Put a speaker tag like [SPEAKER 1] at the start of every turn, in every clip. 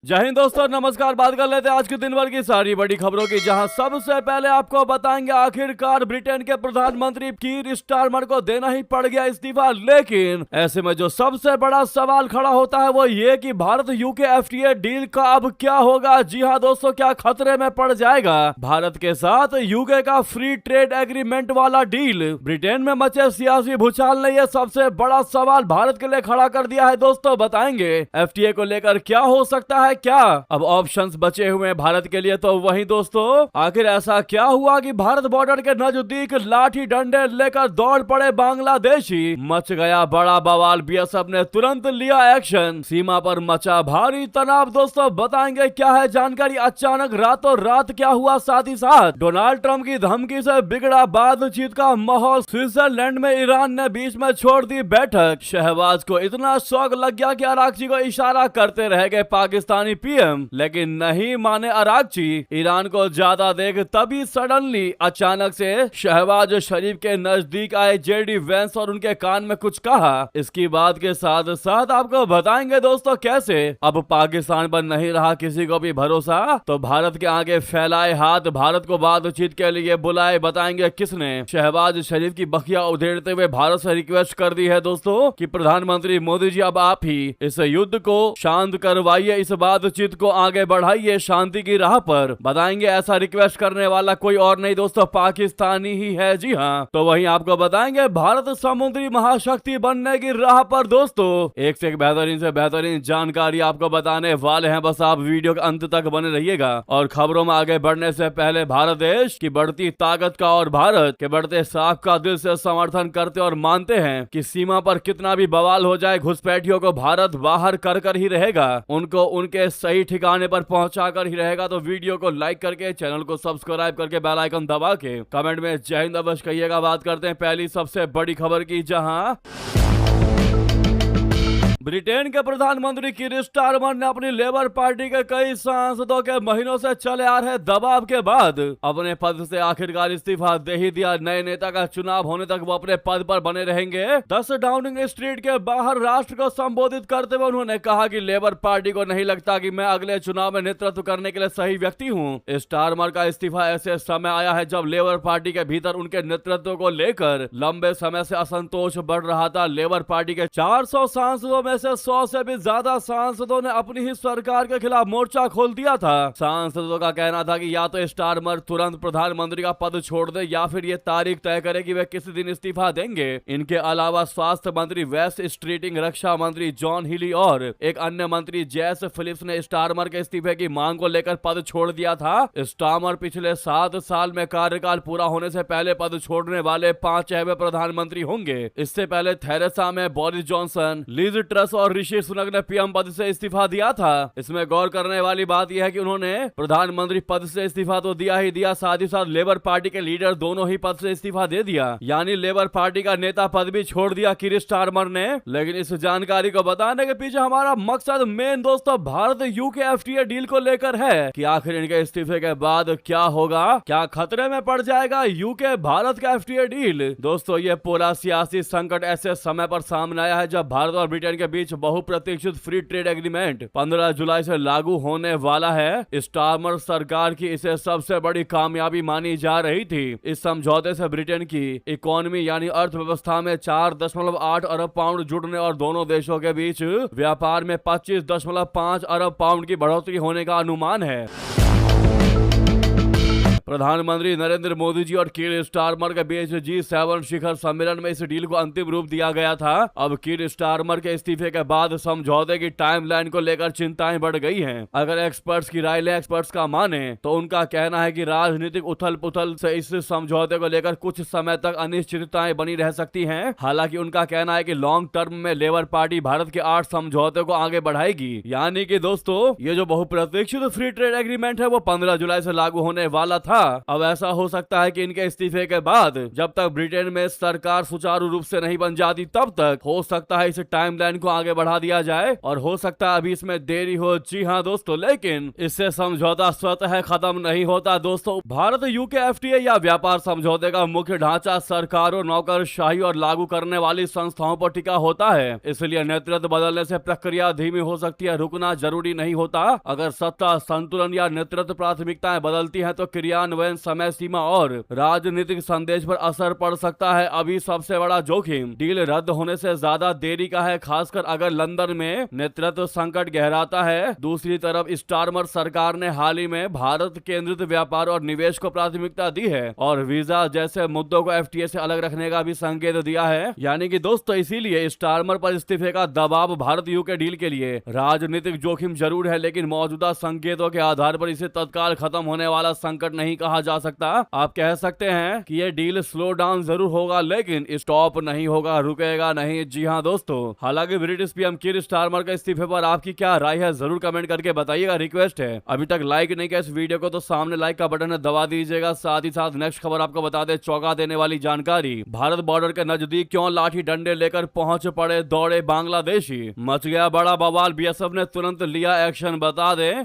[SPEAKER 1] जय हिंद दोस्तों, नमस्कार। बात कर लेते हैं आज के दिन भर की सारी बड़ी खबरों की, जहां सबसे पहले आपको बताएंगे आखिरकार ब्रिटेन के प्रधानमंत्री कीर स्टारमर को देना ही पड़ गया इस्तीफा। लेकिन ऐसे में जो सबसे बड़ा सवाल खड़ा होता है वो ये कि भारत यूके एफटीए डील का अब क्या होगा। जी हां दोस्तों, क्या खतरे में पड़ जाएगा भारत के साथ यूके का फ्री ट्रेड एग्रीमेंट वाला डील? ब्रिटेन में मचे सियासी भूचाल ने यह सबसे बड़ा सवाल भारत के लिए खड़ा कर दिया है। दोस्तों बताएंगे एफटीए को लेकर क्या हो सकता है, क्या अब ऑप्शंस बचे हुए हैं भारत के लिए। तो वहीं दोस्तों, आखिर ऐसा क्या हुआ कि भारत बॉर्डर के नजदीक लाठी डंडे लेकर दौड़ पड़े बांग्लादेशी? मच गया बड़ा बवाल, बीएसएफ ने तुरंत लिया एक्शन, सीमा पर मचा भारी तनाव। दोस्तों बताएंगे क्या है जानकारी, अचानक रातों रात क्या हुआ। साथ ही साथ डोनाल्ड ट्रंप की धमकी से बिगड़ा बातचीत का माहौल, स्विट्जरलैंड में ईरान ने बीच में छोड़ दी बैठक, शहबाज को इतना शौक लग गया कि अरागची को इशारा करते रह गए पाकिस्तानी पीएम, लेकिन नहीं माने अरागची। ईरान को ज्यादा देख तभी सडनली अचानक से शहबाज शरीफ के नजदीक आए जेडी वेंस और उनके कान में कुछ कहा। इसकी बात के साथ साथ आपको बताएंगे दोस्तों कैसे अब पाकिस्तान पर नहीं रहा किसी को भी भरोसा, तो भारत के आगे फैलाए हाथ, भारत को बातचीत के लिए बुलाए। बताएंगे किसने शहबाज शरीफ की बखिया उधेड़ते हुए भारत से रिक्वेस्ट कर दी है दोस्तों कि प्रधानमंत्री मोदी जी अब आप ही इस युद्ध को शांत करवाइए, इस बातचीत को आगे बढ़ाइए शांति की राह पर। बताएंगे ऐसा रिक्वेस्ट करने वाला कोई और नहीं दोस्तों, पाकिस्तानी ही है। जी हाँ, तो वहीं आपको बताएंगे भारत समुद्री महाशक्ति बनने की राह पर। दोस्तों एक से एक बेहतरीन से बेहतरीन जानकारी आपको बताने वाले हैं, बस आप वीडियो के अंत तक बने रहिएगा। और खबरों में आगे बढ़ने से पहले भारत देश की बढ़ती ताकत का और भारत के बढ़ते साख का दिल से समर्थन करते और मानते हैं कि सीमा पर कितना भी बवाल हो जाए, घुसपैठियों को भारत बाहर कर ही रहेगा, उनको उनके सही ठिकाने पर पहुंचा कर ही रहेगा। तो वीडियो को लाइक करके, चैनल को सब्सक्राइब करके, बेल आइकन दबा के कमेंट में जय हिंद अवश्य कहिएगा। बात करते हैं पहली सबसे बड़ी खबर की, जहां ब्रिटेन के प्रधानमंत्री कीर स्टारमर ने अपनी लेबर पार्टी के कई सांसदों के महीनों से चले आ रहे दबाव के बाद अपने पद से आखिरकार इस्तीफा दे ही दिया। नए नेता का चुनाव होने तक वो अपने पद पर बने रहेंगे। 10 डाउनिंग स्ट्रीट के बाहर राष्ट्र को संबोधित करते हुए उन्होंने कहा कि लेबर पार्टी को नहीं लगता कि मैं अगले चुनाव में नेतृत्व करने के लिए सही व्यक्ति हूँ। स्टारमर का इस्तीफा ऐसे समय आया है जब लेबर पार्टी के भीतर उनके नेतृत्व को लेकर लंबे समय से असंतोष बढ़ रहा था। लेबर पार्टी के 400 सांसदों में से 100 से भी ज्यादा सांसदों ने अपनी ही सरकार के खिलाफ मोर्चा खोल दिया था। सांसदों का कहना था कि या तो स्टारमर तुरंत प्रधानमंत्री का पद छोड़ दे या फिर ये तारीख तय करे कि वे किस दिन इस्तीफा देंगे। इनके अलावा स्वास्थ्य मंत्री वेस्ट स्ट्रीटिंग, रक्षा मंत्री जॉन हिली और एक अन्य मंत्री जेस फिलिप्स ने स्टारमर के इस्तीफे की मांग को लेकर पद छोड़ दिया था। स्टारमर पिछले 7 साल में कार्यकाल पूरा होने से पहले पद छोड़ने वाले 5वें प्रधानमंत्री होंगे। इससे पहले थेरेसा में बोरिस जॉनसन, लिज ट्रस और ऋषि सुनक ने पीएम पद से इस्तीफा दिया था। इसमें गौर करने वाली बात यह है कि उन्होंने प्रधानमंत्री पद से इस्तीफा तो दिया ही दिया, साथ ही साथ लेबर पार्टी के लीडर दोनों ही पद से इस्तीफा दे दिया, यानी लेबर पार्टी का नेता पद भी छोड़ दिया कीर स्टारमर ने। लेकिन इस जानकारी को बताने के पीछे हमारा मकसद मेन दोस्तों भारत यूके एफटीए डील को लेकर है कि आखिर इनके इस्तीफे के बाद क्या होगा, क्या खतरे में पड़ जाएगा यूके भारत का एफटीए डील। दोस्तों ये पूरा सियासी संकट ऐसे समय पर सामने आया है जब भारत और ब्रिटेन के बीच बहुप्रतीक्षित फ्री ट्रेड एग्रीमेंट 15 जुलाई से लागू होने वाला है। स्टारमर सरकार की इसे सबसे बड़ी कामयाबी मानी जा रही थी। इस समझौते से ब्रिटेन की इकोनॉमी यानी अर्थव्यवस्था में 4.8 अरब पाउंड जुड़ने और दोनों देशों के बीच व्यापार में 25.5 अरब पाउंड की बढ़ोतरी होने का अनुमान है। प्रधानमंत्री नरेंद्र मोदी जी और कीर स्टारमर के बीच G7 शिखर सम्मेलन में इस डील को अंतिम रूप दिया गया था। अब कीर स्टारमर के इस्तीफे के बाद समझौते की टाइमलाइन को लेकर चिंताएं बढ़ गई हैं। अगर एक्सपर्ट्स की राय ले, एक्सपर्ट्स का माने तो उनका कहना है कि राजनीतिक उथल पुथल से इस समझौते को लेकर कुछ समय तक अनिश्चितताएं बनी रह सकती हैं। हालांकि उनका कहना है कि लॉन्ग टर्म में लेबर पार्टी भारत के 8 समझौते को आगे बढ़ाएगी। यानी कि दोस्तों ये जो बहुप्रतीक्षित फ्री ट्रेड एग्रीमेंट है वो 15 जुलाई से लागू होने वाला था। अब ऐसा हो सकता है कि इनके इस्तीफे के बाद जब तक ब्रिटेन में सरकार सुचारू रूप से नहीं बन जाती तब तक हो सकता है इस टाइमलाइन को आगे बढ़ा दिया जाए, और हो सकता है अभी इसमें देरी हो। जी हाँ दोस्तों, लेकिन इससे समझौता स्वतः खत्म नहीं होता दोस्तों। भारत यूके एफटीए या व्यापार समझौते का मुख्य ढांचा सरकारों, नौकरशाही और लागू करने वाली संस्थाओं पर टिका होता है, इसलिए नेतृत्व बदलने से प्रक्रिया धीमी हो सकती है। रुकना जरूरी नहीं होता। अगर सत्ता संतुलन या नेतृत्व प्राथमिकताएं बदलती हैं तो क्रियान्वयन समय सीमा और राजनीतिक संदेश पर असर पड़ सकता है। अभी सबसे बड़ा जोखिम डील रद्द होने से ज्यादा देरी का है, खासकर अगर लंदन में नेतृत्व संकट गहराता है। दूसरी तरफ स्टारमर सरकार ने हाल ही में भारत केंद्रित व्यापार और निवेश को प्राथमिकता दी है और वीजा जैसे मुद्दों को एफटीए से अलग रखने का भी संकेत दिया है। यानी कि दोस्तों इसीलिए स्टारमर पर इस्तीफे का दबाव भारत यूके डील के लिए राजनीतिक जोखिम जरूर है, लेकिन मौजूदा संकेतों के आधार पर इसे तत्काल खत्म होने वाला संकट नहीं कहा जा सकता। आप कह सकते हैं कि ये डील स्लो डाउन जरूर होगा लेकिन स्टॉप नहीं होगा, रुकेगा नहीं। जी हाँ दोस्तों, हालांकि ब्रिटिश पीएम कीर स्टारमर के इस्तीफे पर आपकी क्या राय है जरूर कमेंट करके बताइएगा। रिक्वेस्ट है अभी तक लाइक नहीं किया इस वीडियो को तो सामने लाइक का बटन है, दबा दीजिएगा। साथ ही साथ नेक्स्ट खबर आपको बता दे, चौंका देने वाली जानकारी। भारत बॉर्डर के नजदीक क्यों लाठी डंडे लेकर पहुंच पड़े दौड़े बांग्लादेशी, मच गया बड़ा बवाल, बीएसएफ ने तुरंत लिया एक्शन, बता दें।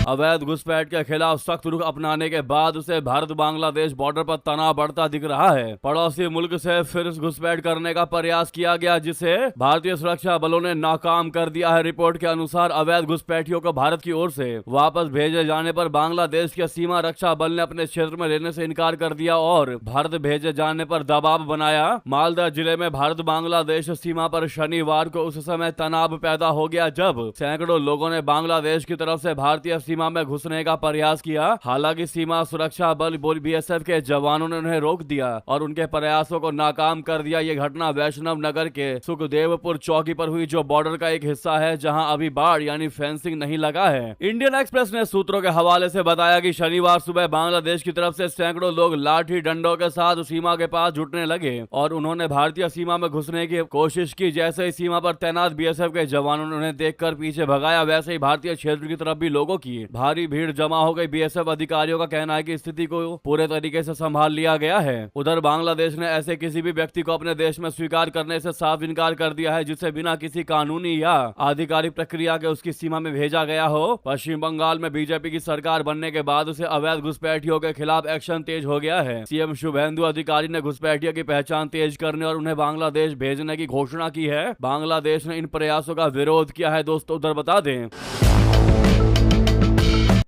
[SPEAKER 1] अवैध घुसपैठ के खिलाफ सख्त रुख अपनाने के बाद उसे भारत बांग्लादेश बॉर्डर पर तनाव बढ़ता दिख रहा है। पड़ोसी मुल्क से फिर घुसपैठ करने का प्रयास किया गया जिसे भारतीय सुरक्षा बलों ने नाकाम कर दिया है। रिपोर्ट के अनुसार अवैध घुसपैठियों को भारत की ओर से वापस भेजे जाने पर बांग्लादेश के सीमा रक्षा बल ने अपने क्षेत्र में लेने से इनकार कर दिया और भारत भेजे जाने पर दबाव बनाया। मालदा जिले में भारत बांग्लादेश सीमा पर शनिवार को उस समय तनाव पैदा हो गया जब सैकड़ों लोगों ने बांग्लादेश की तरफ से भारतीय सीमा में घुसने का प्रयास किया। हालांकि सीमा सुरक्षा बल बीएसएफ के जवानों ने उन्हें रोक दिया और उनके प्रयासों को नाकाम कर दिया। ये घटना वैष्णव नगर के सुखदेवपुर चौकी पर हुई जो बॉर्डर का एक हिस्सा है जहां अभी बाढ़ यानी फेंसिंग नहीं लगा है। इंडियन एक्सप्रेस ने सूत्रों के हवाले से बताया कि शनिवार सुबह बांग्लादेश की तरफ से सैकड़ों लोग लाठी डंडों के साथ सीमा के पास जुटने लगे और उन्होंने भारतीय सीमा में घुसने की कोशिश की। जैसे ही सीमा पर तैनात बीएसएफ के जवानों ने उन्हें देखकर पीछे भगाया, वैसे ही भारतीय क्षेत्र की तरफ भी लोगों की भारी भीड़ जमा हो गई। बीएसएफ अधिकारियों का कहना है कि स्थिति को पूरे तरीके से संभाल लिया गया है। उधर बांग्लादेश ने ऐसे किसी भी व्यक्ति को अपने देश में स्वीकार करने से साफ इनकार कर दिया है जिसे बिना किसी कानूनी या आधिकारिक प्रक्रिया के उसकी सीमा में भेजा गया हो। पश्चिम बंगाल में बीजेपी की सरकार बनने के बाद उसे अवैध घुसपैठियों के खिलाफ एक्शन तेज हो गया है। सीएम शुभेंदु अधिकारी ने घुसपैठियों की पहचान तेज करने और उन्हें बांग्लादेश भेजने की घोषणा की है। बांग्लादेश ने इन प्रयासों का विरोध किया है। दोस्तों उधर बता दें,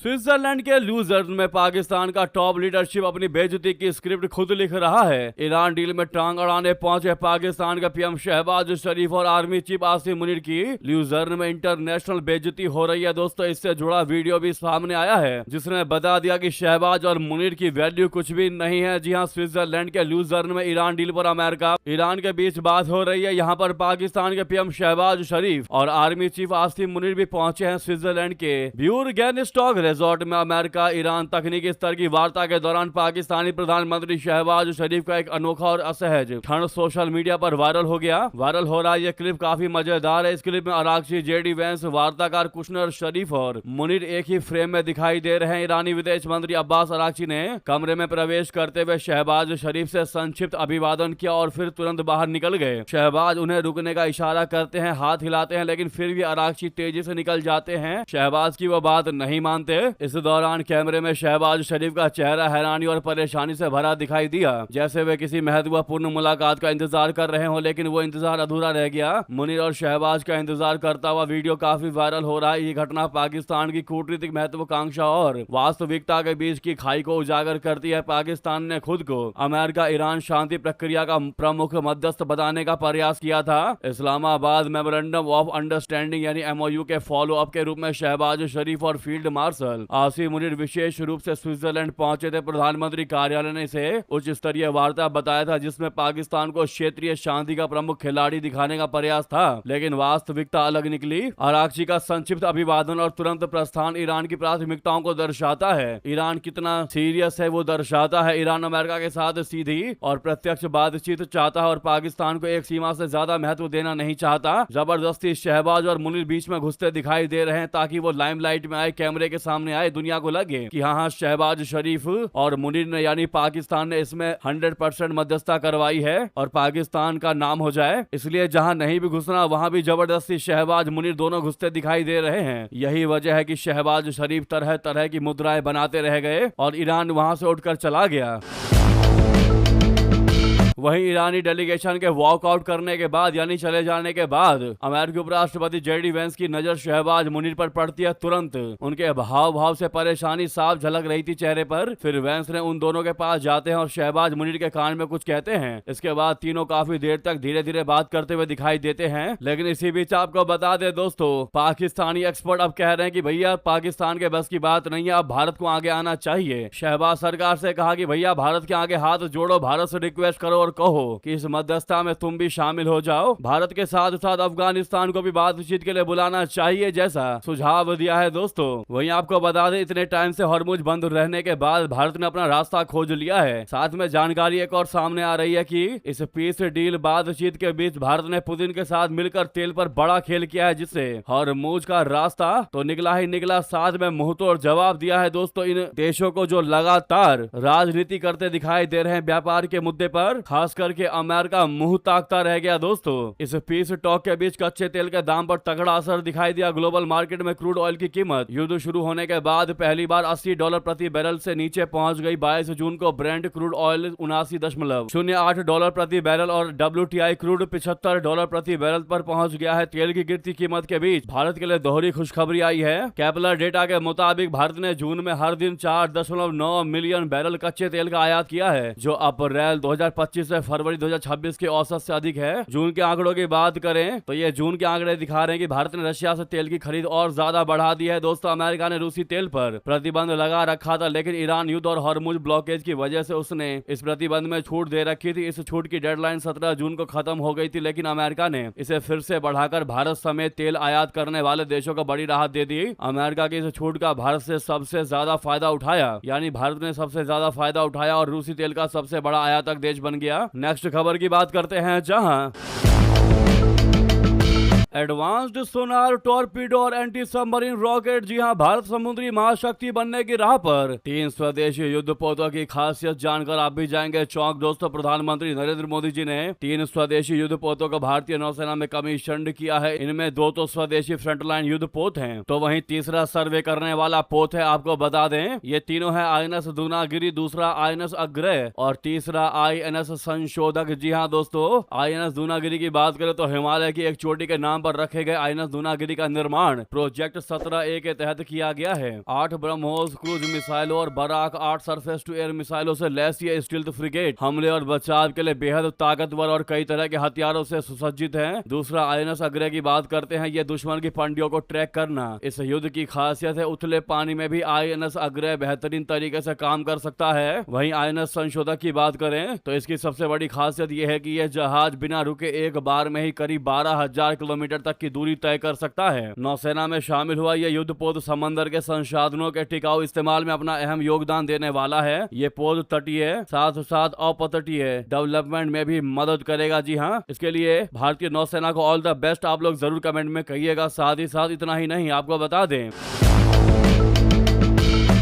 [SPEAKER 1] स्विट्जरलैंड के लूजर्न में पाकिस्तान का टॉप लीडरशिप अपनी बेइज्जती की स्क्रिप्ट खुद लिख रहा है। ईरान डील में टांग अड़ाने पहुंचे पाकिस्तान के पीएम शहबाज शरीफ और आर्मी चीफ आसिम मुनीर की लूजर्न में इंटरनेशनल बेइज्जती हो रही है। दोस्तों इससे जुड़ा वीडियो भी सामने आया है जिसने बता दिया कि शहबाज और मुनीर की वैल्यू कुछ भी नहीं है। जी हाँ, स्विट्जरलैंड के लूजर्न में ईरान डील पर अमेरिका ईरान के बीच बात हो रही है। यहाँ पर पाकिस्तान के पीएम शहबाज शरीफ और आर्मी चीफ आसिम मुनीर भी पहुंचे हैं। स्विट्जरलैंड के ब्यूरगेनस्टॉक रिजॉर्ट में अमेरिका ईरान तकनीकी स्तर की वार्ता के दौरान पाकिस्तानी प्रधानमंत्री शहबाज शरीफ का एक अनोखा और असहज क्षण सोशल मीडिया पर वायरल हो गया। वायरल हो रहा है ये क्लिप काफी मजेदार है। इस क्लिप में अरागची, जेडी वेंस, वार्ताकार कुशनर, शरीफ और मुनीर एक ही फ्रेम में दिखाई दे रहे हैं। ईरानी विदेश मंत्री अब्बास अरागची ने कमरे में प्रवेश करते हुए शहबाज शरीफ से संक्षिप्त अभिवादन किया और फिर तुरंत बाहर निकल गए। शहबाज उन्हें रुकने का इशारा करते हैं, हाथ हिलाते हैं, लेकिन फिर भी अरागची तेजी से निकल जाते हैं। शहबाज की वो बात नहीं मानते। इस दौरान कैमरे में शहबाज शरीफ का चेहरा हैरानी और परेशानी से भरा दिखाई दिया, जैसे वे किसी महत्वपूर्ण मुलाकात का इंतजार कर रहे हो, लेकिन वो इंतजार अधूरा रह गया। मुनीर और शहबाज का इंतजार करता हुआ वीडियो काफी वायरल हो रहा है। ये घटना पाकिस्तान की कूटनीतिक महत्वाकांक्षा और वास्तविकता के बीच की खाई को उजागर करती है। पाकिस्तान ने खुद को अमेरिका ईरान शांति प्रक्रिया का प्रमुख मध्यस्थ बताने का प्रयास किया था। इस्लामाबाद मेमोरेंडम ऑफ अंडरस्टैंडिंग यानी एमओयू के फॉलो अप के रूप में शहबाज शरीफ और फील्ड मार्शल आसिम मुनीर विशेष रूप से स्विट्जरलैंड पहुंचे थे। प्रधानमंत्री कार्यालय ने इसे उच्च स्तरीय वार्ता बताया था जिसमें पाकिस्तान को क्षेत्रीय शांति का प्रमुख खिलाड़ी दिखाने का प्रयास था, लेकिन वास्तविकता अलग निकली। अरागची का संक्षिप्त अभिवादन और तुरंत प्रस्थान ईरान की प्राथमिकताओं को दर्शाता है। ईरान कितना सीरियस है वो दर्शाता है। ईरान अमेरिका के साथ सीधी और प्रत्यक्ष बातचीत चाहता है और पाकिस्तान को एक सीमा से ज्यादा महत्व देना नहीं चाहता। जबरदस्ती शहबाज और मुनीर बीच में घुसते दिखाई दे रहे हैं ताकि वो लाइमलाइट में आए, कैमरे के सामने सामने आए, दुनिया को लगे कि हाँ शहबाज शरीफ और मुनीर ने यानी पाकिस्तान ने इसमें 100% मध्यस्थता करवाई है और पाकिस्तान का नाम हो जाए, इसलिए जहां नहीं भी घुसना वहां भी जबरदस्ती शहबाज मुनीर दोनों घुसते दिखाई दे रहे हैं। यही वजह है कि शहबाज शरीफ तरह तरह की मुद्राएं बनाते रह गए और ईरान वहां से उठकर चला गया। वहीं ईरानी डेलीगेशन के वॉकआउट करने के बाद यानी चले जाने के बाद अमेरिकी उपराष्ट्रपति जेडी वेंस की नजर शहबाज मुनीर पर पड़ती है। तुरंत उनके हाव भाव से परेशानी साफ झलक रही थी चेहरे पर। फिर वेंस ने उन दोनों के पास जाते हैं और शहबाज मुनीर के कान में कुछ कहते हैं। इसके बाद तीनों काफी देर तक धीरे धीरे बात करते हुए दिखाई देते हैं। लेकिन इसी बीच आपको बता दे दोस्तों, पाकिस्तानी एक्सपर्ट अब कह रहे हैं कि भैया पाकिस्तान के बस की बात नहीं है, अब भारत को आगे आना चाहिए। शहबाज सरकार से कहा कि भैया भारत के आगे हाथ जोड़ो, भारत से रिक्वेस्ट करो और कहो कि इस मध्यस्थता में तुम भी शामिल हो जाओ। भारत के साथ साथ अफगानिस्तान को भी बातचीत के लिए बुलाना चाहिए जैसा सुझाव दिया है दोस्तों। वहीं आपको बता दें, इतने टाइम से हॉर्मुज बंद रहने के बाद भारत ने अपना रास्ता खोज लिया है। साथ में जानकारी एक और सामने आ रही है कि इस पीस डील बातचीत के बीच भारत ने पुतिन के साथ मिलकर तेल पर बड़ा खेल किया है, जिससे हॉर्मुज का रास्ता तो निकला ही निकला, साथ में मुंहतोड़ जवाब दिया है दोस्तों इन देशों को जो लगातार राजनीति करते दिखाई दे रहे हैं व्यापार के मुद्दे पर। खास करके अमेरिका मुंह ताकता रह गया दोस्तों। इस पीस टॉक के बीच कच्चे तेल के दाम पर तगड़ा असर दिखाई दिया। ग्लोबल मार्केट में क्रूड ऑयल की कीमत युद्ध शुरू होने के बाद पहली बार $80 प्रति बैरल से नीचे पहुंच गई। 22 जून को ब्रेंट क्रूड ऑयल $79.08 प्रति बैरल और WTI क्रूड $75 प्रति बैरल पर पहुंच गया है। तेल की गिरती कीमत के बीच भारत के लिए दोहरी खुशखबरी आई है। केपलर डेटा के मुताबिक भारत ने जून में हर दिन 4.9 मिलियन बैरल कच्चे तेल का आयात किया है, जो अप्रैल 2025 से फरवरी 2026 के औसत से अधिक है। जून के आंकड़ों की बात करें तो ये जून के आंकड़े दिखा रहे हैं कि भारत ने रशिया से तेल की खरीद और ज्यादा बढ़ा दी है दोस्तों। अमेरिका ने रूसी तेल पर प्रतिबंध लगा रखा था, लेकिन ईरान युद्ध और हॉर्मुज ब्लॉकेज की वजह से उसने इस प्रतिबंध में छूट दे रखी थी। इस छूट की डेडलाइन 17 जून को खत्म हो गई थी, लेकिन अमेरिका ने इसे फिर से बढ़ाकर भारत समेत तेल आयात करने वाले देशों को बड़ी राहत दे दी। अमेरिका की इस छूट का भारत से सबसे ज्यादा फायदा उठाया, यानी भारत ने सबसे ज्यादा फायदा उठाया और रूसी तेल का सबसे बड़ा आयातक देश बन गया। नेक्स्ट खबर की बात करते हैं, जहां एडवांस्ड सोनार, टॉर्पीडो और एंटी सबमरीन रॉकेट। जी हां, भारत समुद्री महाशक्ति बनने की राह पर 3 स्वदेशी युद्धपोतों की खासियत जानकर आप भी जाएंगे चौंक दोस्तों। प्रधानमंत्री नरेंद्र मोदी जी ने 3 स्वदेशी युद्धपोतों को भारतीय नौसेना में कमीशन किया है। इनमें 2 तो स्वदेशी फ्रंटलाइन युद्धपोत हैं, तो वहीं तीसरा सर्वे करने वाला पोत है। आपको बता दें ये तीनों है INS दूनागिरी, दूसरा INS अग्रय और तीसरा INS संशोधक। जी हाँ दोस्तों, INS दूनागिरी की बात करें तो हिमालय की एक चोटी के नाम पर रखे गए INS दूनागिरी का निर्माण प्रोजेक्ट 17A के तहत किया गया है। 8 ब्रह्मोस क्रूज मिसाइलों और बराक 8 सरफेस टू एयर मिसाइलों से लैस ये स्टील्थ फ्रिगेट हमले और बचाव के लिए बेहद ताकतवर और कई तरह के हथियारों से सुसज्जित है। दूसरा INS अग्रय की बात करते हैं, ये दुश्मन की पंडियों को ट्रैक करना इस युद्ध की खासियत है। उथले पानी में भी INS अग्रय बेहतरीन तरीके से काम कर सकता है। वहीं INS संशोधक की बात करें तो इसकी सबसे बड़ी खासियत यह है कि यह जहाज बिना रुके एक बार में ही करीब 12,000 किलोमीटर तक की दूरी तय कर सकता है। नौसेना में शामिल हुआ यह युद्धपोत समंदर के संसाधनों के टिकाऊ इस्तेमाल में अपना अहम योगदान देने वाला है। ये पोत तटीय साथ साथ अपतटीय डेवलपमेंट में भी मदद करेगा। जी हाँ, इसके लिए भारतीय नौसेना को ऑल द बेस्ट आप लोग जरूर कमेंट में कहिएगा। साथ ही साथ इतना ही नहीं, आपको बता दें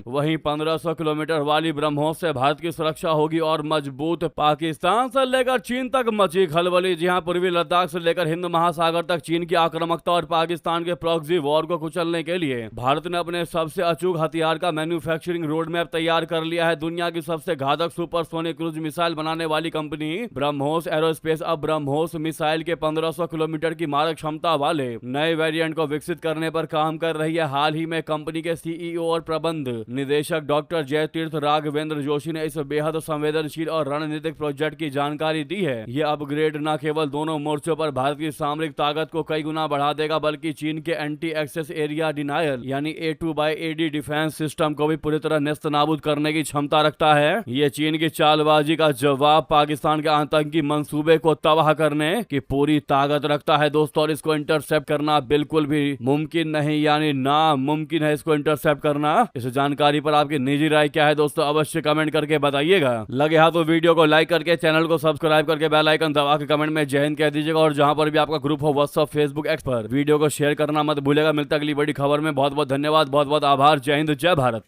[SPEAKER 1] वहीं 1500 किलोमीटर वाली ब्रह्मोस से भारत की सुरक्षा होगी और मजबूत। पाकिस्तान से लेकर चीन तक मची खलबली। जी हां, पूर्वी लद्दाख से लेकर हिंद महासागर तक चीन की आक्रामकता और पाकिस्तान के प्रॉक्सी वॉर को कुचलने के लिए भारत ने अपने सबसे अचूक हथियार का मैन्युफैक्चरिंग रोड मैप तैयार कर लिया है। दुनिया की सबसे घातक सुपरसोनिक क्रूज मिसाइल बनाने वाली कंपनी ब्रह्मोस एरोस्पेस अब ब्रह्मोस मिसाइल के 1500 किलोमीटर की मारक क्षमता वाले नए वेरिएंट को विकसित करने पर काम कर रही है। हाल ही में कंपनी के CEO और प्रबंध निदेशक डॉक्टर जयतीर्थ राघवेंद्र जोशी ने इस बेहद संवेदनशील और रणनीतिक प्रोजेक्ट की जानकारी दी है। ये अपग्रेड न केवल दोनों मोर्चों पर भारत की सामरिक ताकत को कई गुना बढ़ा देगा, बल्कि चीन के एंटी एक्सेस एरिया डिनायल यानी A2/AD डिफेंस सिस्टम को भी पूरी तरह नेस्तनाबूद करने की क्षमता रखता है। ये चीन की चालबाजी का जवाब पाकिस्तान के आतंकी मंसूबे को तबाह करने की पूरी ताकत रखता है दोस्तों, और इसको इंटरसेप्ट करना बिल्कुल भी मुमकिन नहीं, यानी नामुमकिन है इसको इंटरसेप्ट करना। इस जानकारी जानकारी पर आपकी निजी राय क्या है दोस्तों, अवश्य कमेंट करके बताइएगा। लगे हाथ तो वीडियो को लाइक करके, चैनल को सब्सक्राइब करके, बेल आइकन दबा के कमेंट में जय हिंद कह दीजिएगा। और जहां पर भी आपका ग्रुप हो व्हाट्सएप, फेसबुक, एक्स पर वीडियो को शेयर करना मत भूलेगा। मिलता अगली बड़ी खबर में। बहुत बहुत धन्यवाद, बहुत बहुत आभार। जय हिंद, जय भारत।